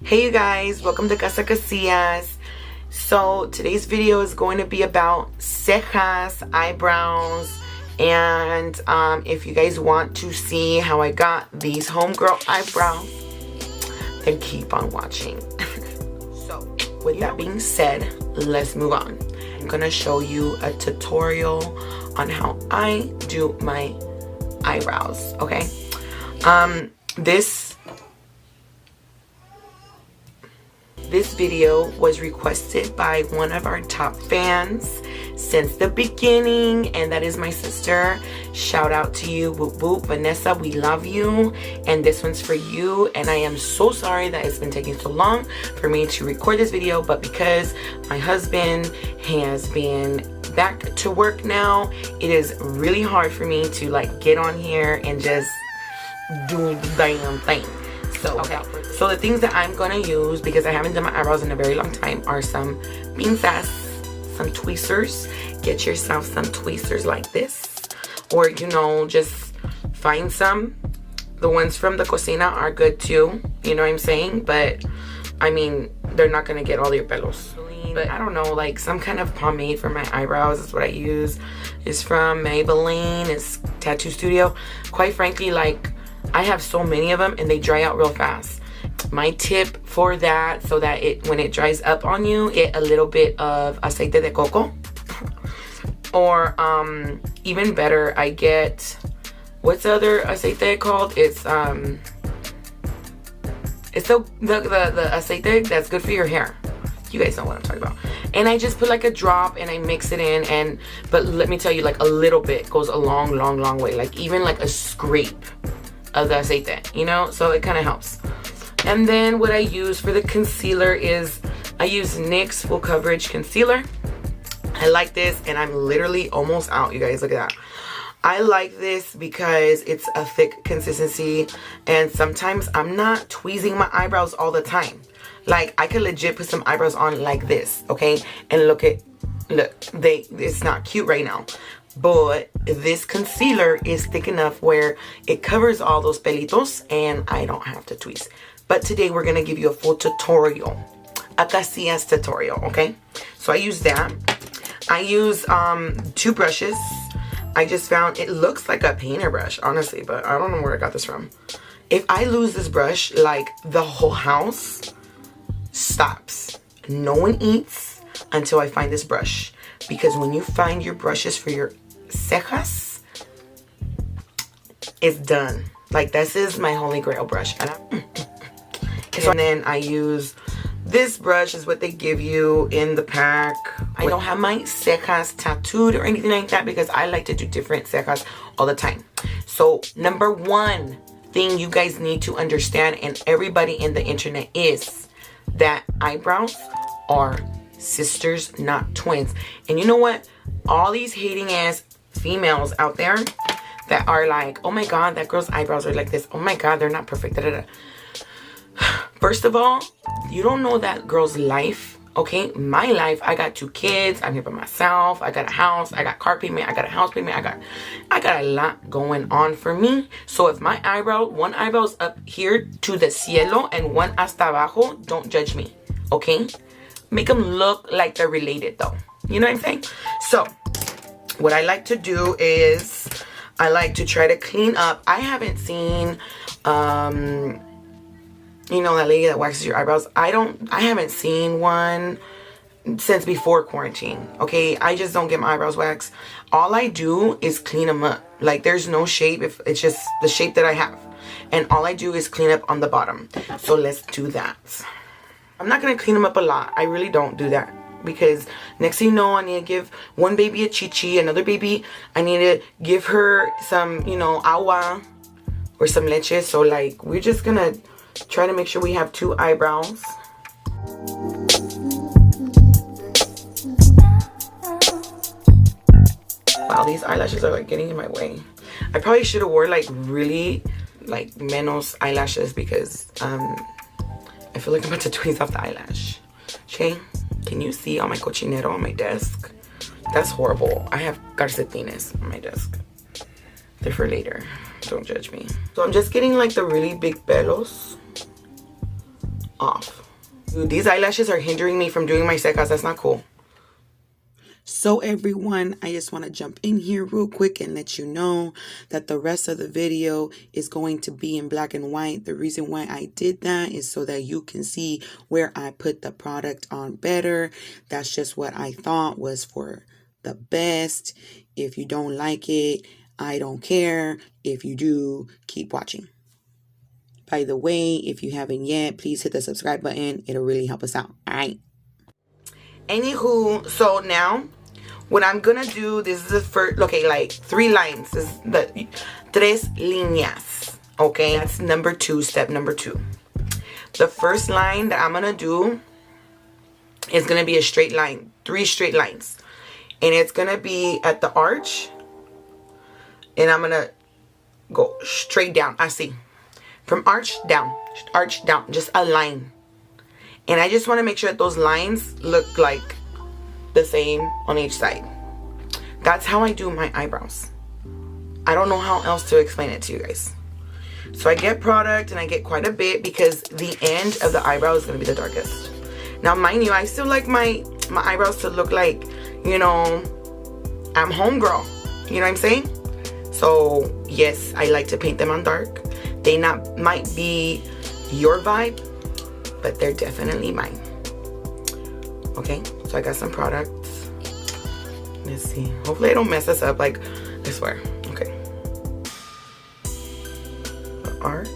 Hey you guys, welcome to Casa Casillas. So today's video is going to be about cejas, eyebrows, and if you guys want to see how I got these homegirl eyebrows, then keep on watching. So with that being said, let's move on. I'm gonna show you a tutorial on how I do my eyebrows, okay? This video was requested by one of our top fans since the beginning, and that is my sister. Shout out to you, whoop whoop. Vanessa, we love you, and this one's for you. And I am so sorry that it's been taking so long for me to record this video, but because my husband has been back to work now, it is really hard for me to like get on here and just do the damn thing. So, so the things that I'm gonna use, because I haven't done my eyebrows in a very long time, are some pinzas, some tweezers. Get yourself some tweezers like this, or you know, just find some. The ones from the cocina are good too, you know what I'm saying? But I mean, they're not gonna get all your pelos. But I don't know, like some kind of pomade for my eyebrows is what I use. It's from Maybelline, it's Tattoo Studio. Quite frankly, like, I have so many of them and they dry out real fast. My tip for that, so that when it dries up on you, get a little bit of aceite de coco. Or even better, I get, what's the other aceite called? It's the aceite that's good for your hair. You guys know what I'm talking about. And I just put like a drop and I mix it in, but let me tell you, like a little bit goes a long way. Like even like a scrape of the aceite, you know, so it kind of helps. And then what I use for the concealer is I use NYX Full Coverage Concealer. I like this, and I'm literally almost out, you guys. Look at that. I like this because it's a thick consistency, and sometimes I'm not tweezing my eyebrows all the time. Like I could legit put some eyebrows on like this, okay? And look, it's not cute right now. But this concealer is thick enough where it covers all those pelitos and I don't have to tweeze. But today we're going to give you a full tutorial. A Casillas tutorial, okay? So I use that. I use 2 brushes. I just found, it looks like a painter brush, honestly, but I don't know where I got this from. If I lose this brush, like the whole house stops. No one eats until I find this brush. Because when you find your brushes for your cejas, it's done. Like this is my holy grail brush. And then I use this brush, is what they give you in the pack. I don't have my cejas tattooed or anything like that because I like to do different cejas all the time. So number one thing you guys need to understand, and everybody in the internet, is that eyebrows are sisters, not twins. And you know what? All these hating ass females out there that are like, oh my god, that girl's eyebrows are like this, oh my god, they're not perfect, da, da, da. First of all, you don't know that girl's life, okay? My life, I got 2 kids, I'm here by myself, I got a house, I got car payment, I got a house payment, I got a lot going on for me. So if my eyebrow, one eyebrow's up here to the cielo and one hasta abajo, don't judge me, okay? Make them look like they're related though. You know what I'm saying? So what I like to do is I like to try to clean up. I haven't seen you know, that lady that waxes your eyebrows. I haven't seen one since before quarantine, okay? I just don't get my eyebrows waxed. All I do is clean them up. Like there's no shape, if it's just the shape that I have. And all I do is clean up on the bottom. So let's do that. I'm not going to clean them up a lot. I really don't do that. Because next thing you know, I need to give one baby a chichi. Another baby, I need to give her some, you know, agua or some leche. So like, we're just going to try to make sure we have 2 eyebrows. Wow, these eyelashes are like getting in my way. I probably should have wore like really like menos eyelashes because I feel like I'm about to tweeze off the eyelash. Okay, can you see all my cochinero on my desk? That's horrible. I have calcetines on my desk. They're for later. Don't judge me. So I'm just getting like the really big pelos off. Dude, these eyelashes are hindering me from doing my secas. That's not cool. So everyone, I just want to jump in here real quick and let you know that the rest of the video is going to be in black and white. The reason why I did that is so that you can see where I put the product on better. That's just what I thought was for the best. If you don't like it, I don't care. If you do, keep watching. By the way, if you haven't yet, please hit the subscribe button. It'll really help us out. All right. Anywho, so now what I'm gonna do, this is the first, okay, like 3 lines. This is the tres líneas. Okay, that's number 2, step number 2. The first line that I'm gonna do is gonna be a straight line, 3 straight lines. And it's gonna be at the arch. And I'm gonna go straight down. I see. From arch down, just a line. And I just wanna make sure that those lines look like the same on each side. That's how I do my eyebrows. I don't know how else to explain it to you guys. So I get product and I get quite a bit because the end of the eyebrow is going to be the darkest. Now mind you, I still like my eyebrows to look like, you know, I'm homegirl. You know what I'm saying? So yes, I like to paint them on dark. They might be your vibe, but they're definitely mine. Okay, so I got some products. Let's see. Hopefully I don't mess this up. Like, I swear. Okay. The arch.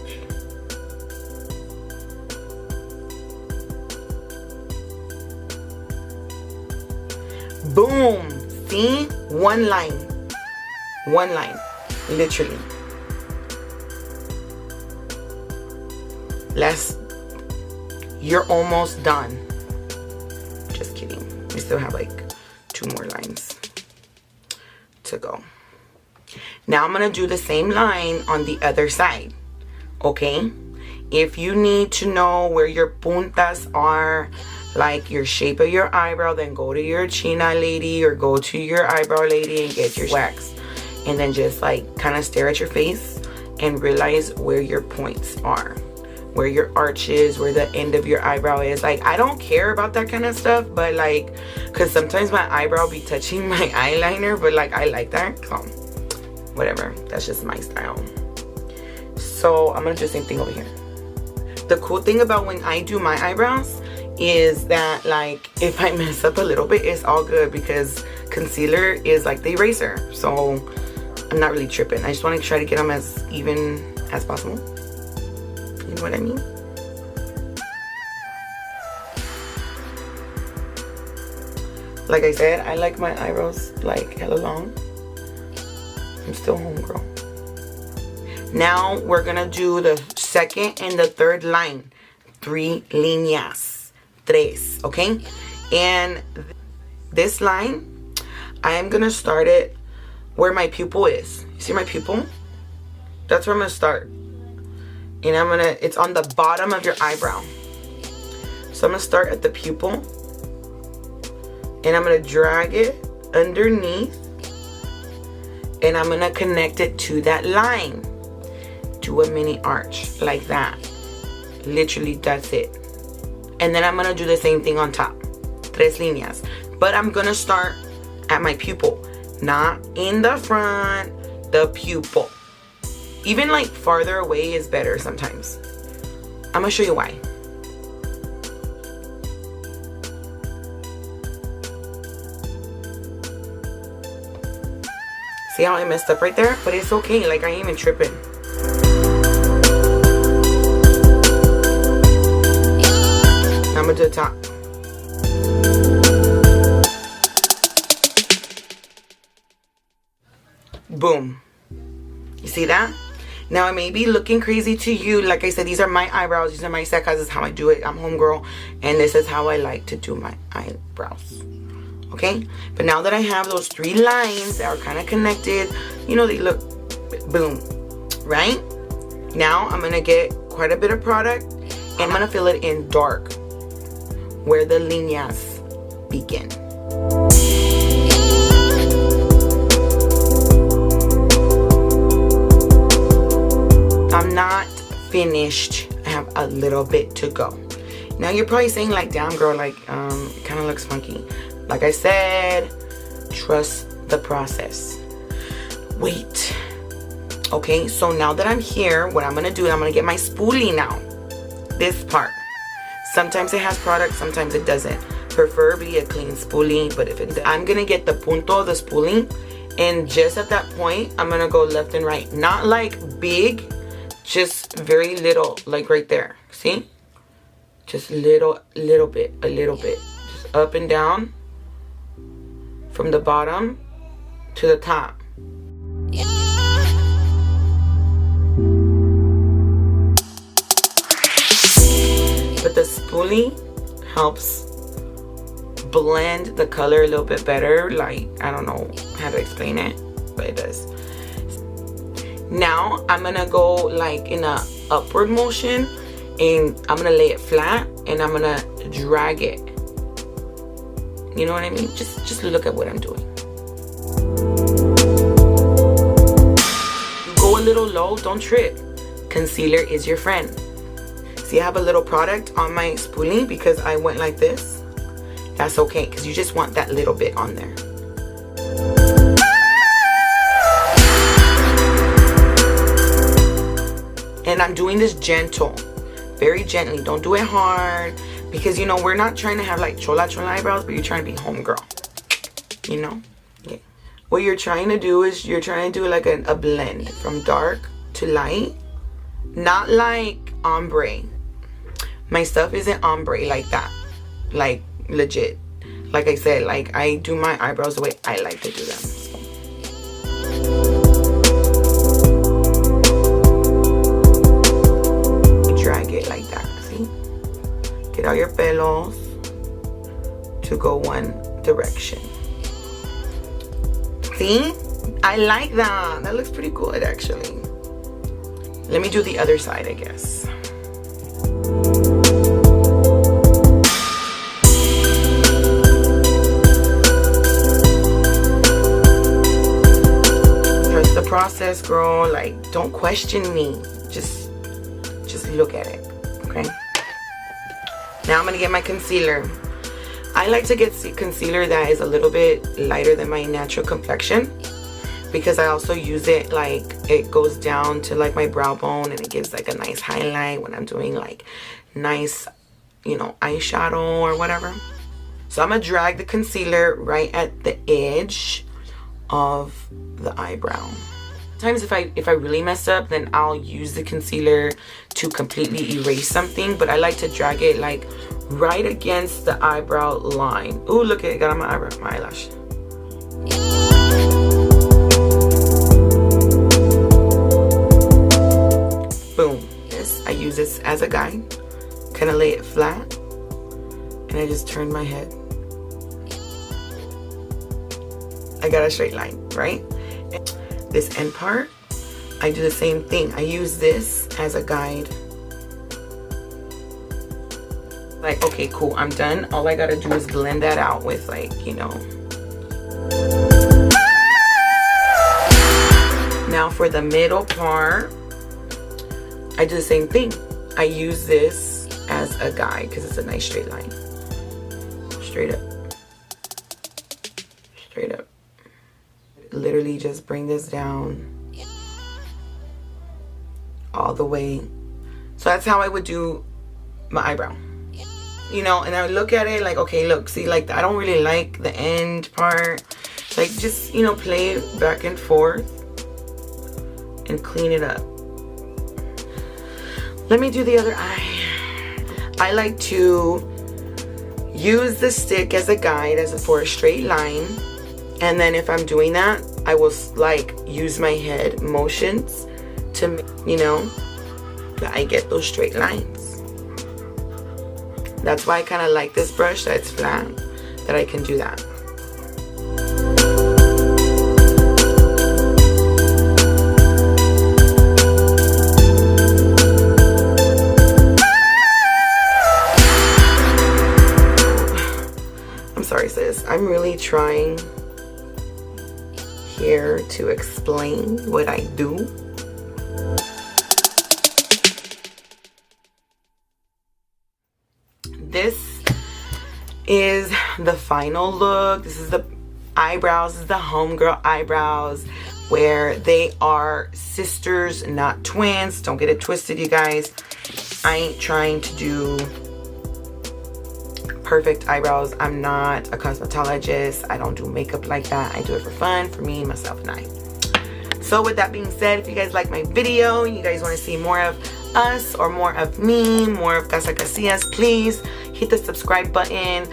Boom. See? One line. One line. Literally. You're almost done. Just kidding. We still have like 2 more lines to go. Now I'm gonna do the same line on the other side. Okay? If you need to know where your puntas are, like your shape of your eyebrow, then go to your china lady or go to your eyebrow lady and get your wax. And then just like kind of stare at your face and realize where your points are. Where your arch is, where the end of your eyebrow is. Like, I don't care about that kind of stuff, but like, because sometimes my eyebrow be touching my eyeliner, but like, I like that, so whatever. That's just my style. So I'm gonna do the same thing over here. The cool thing about when I do my eyebrows is that, like, if I mess up a little bit, it's all good because concealer is like the eraser. So I'm not really tripping. I just want to try to get them as even as possible. You know what I mean? Like I said, I like my eyebrows like hella long. I'm still homegirl. Now we're gonna do the second and the third line. 3 líneas. Tres, okay? And this line, I am gonna start it where my pupil is. You see my pupil? That's where I'm gonna start. And it's on the bottom of your eyebrow. So I'm gonna start at the pupil. And I'm gonna drag it underneath. And I'm gonna connect it to that line. Do a mini arch, like that. Literally, that's it. And then I'm gonna do the same thing on top. Tres líneas. But I'm gonna start at my pupil. Not in the front, the pupil. Even like farther away is better sometimes. I'm gonna show you why. See how I messed up right there? But it's okay, like I ain't even tripping. Now I'm gonna do the top. Boom. You see that? Now it may be looking crazy to you. Like I said, these are my eyebrows. These are my secas. This is how I do it. I'm homegirl. And this is how I like to do my eyebrows. Okay? But now that I have those 3 lines that are kind of connected, you know, they look boom. Right? Now I'm going to get quite a bit of product. And I'm going to fill it in dark. Where the líneas begin. I'm not finished. I have a little bit to go. Now you're probably saying like, damn girl, like it kind of looks funky. Like I said, trust the process. Wait. Okay, so now that I'm here, what I'm gonna do, I'm gonna get my spoolie now. This part. Sometimes it has product, sometimes it doesn't. Preferably a clean spoolie, but if it does, I'm gonna get the punto, the spoolie, and just at that point, I'm gonna go left and right. Not like big, just very little, like right there. See? Just little bit, a little bit. Just up and down from the bottom to the top. But the spoolie helps blend the color a little bit better. Like, I don't know how to explain it, but it does. Now I'm gonna go like in a upward motion, and I'm gonna lay it flat, and I'm gonna drag it. You know what I mean? Just look at what I'm doing. You go a little low, don't trip. Concealer is your friend. See, I have a little product on my spoolie because I went like this. That's okay, because you just want that little bit on there. And I'm doing this gentle, very gently. Don't do it hard, because you know we're not trying to have like chola eyebrows, but you're trying to be homegirl. You know? Okay. What you're trying to do is you're trying to do like a blend from dark to light, not like ombre. My stuff isn't ombre like that, like legit. Like I said, like I do my eyebrows the way I like to do them. Drag it like that, see? Get all your pelos to go one direction. See? I like that. That looks pretty good actually. Let me do the other side, I guess. Process, girl. Like, don't question me, just look at it. Okay, now I'm gonna get my concealer. I like to get concealer that is a little bit lighter than my natural complexion, because I also use it like it goes down to like my brow bone, and it gives like a nice highlight when I'm doing like nice, you know, eyeshadow or whatever. So I'm gonna drag the concealer right at the edge of the eyebrow. Sometimes if I really mess up, then I'll use the concealer to completely erase something, but I like to drag it like right against the eyebrow line. Ooh, look at it, got on my eyebrow, my eyelash. Boom. Yes, I use this as a guide. Kind of lay it flat, and I just turn my head. I got a straight line, right? This end part, I do the same thing. I use this as a guide. Like, okay, cool, I'm done. All I gotta do is blend that out with, like, you know. Now for the middle part, I do the same thing. I use this as a guide because it's a nice straight line. Straight up. Straight up. Literally just bring this down all the way. So that's how I would do my eyebrow, you know. And I would look at it like, okay, look, see, like I don't really like the end part. Like, just, you know, play it back and forth and clean it up. Let me do the other eye. I like to use the stick as a guide, for a straight line. And then if I'm doing that, I will like use my head motions to, you know, that I get those straight lines. That's why I kind of like this brush that's flat, that I can do that. I'm sorry, sis. I'm really trying here to explain what I do. is the final look. This is the eyebrows. This is the Homegirl eyebrows, where they are sisters, not twins. Don't get it twisted, you guys. I ain't trying to do perfect eyebrows. I'm not a cosmetologist. I don't do makeup like that. I do it for fun, for me, myself, and I. So with that being said, if you guys like my video, you guys want to see more of us or more of me, more of Casa Casillas, please hit the subscribe button,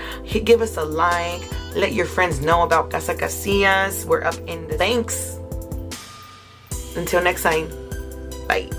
give us a like, let your friends know about Casa Casillas. We're up in the thanks. Until next time, bye.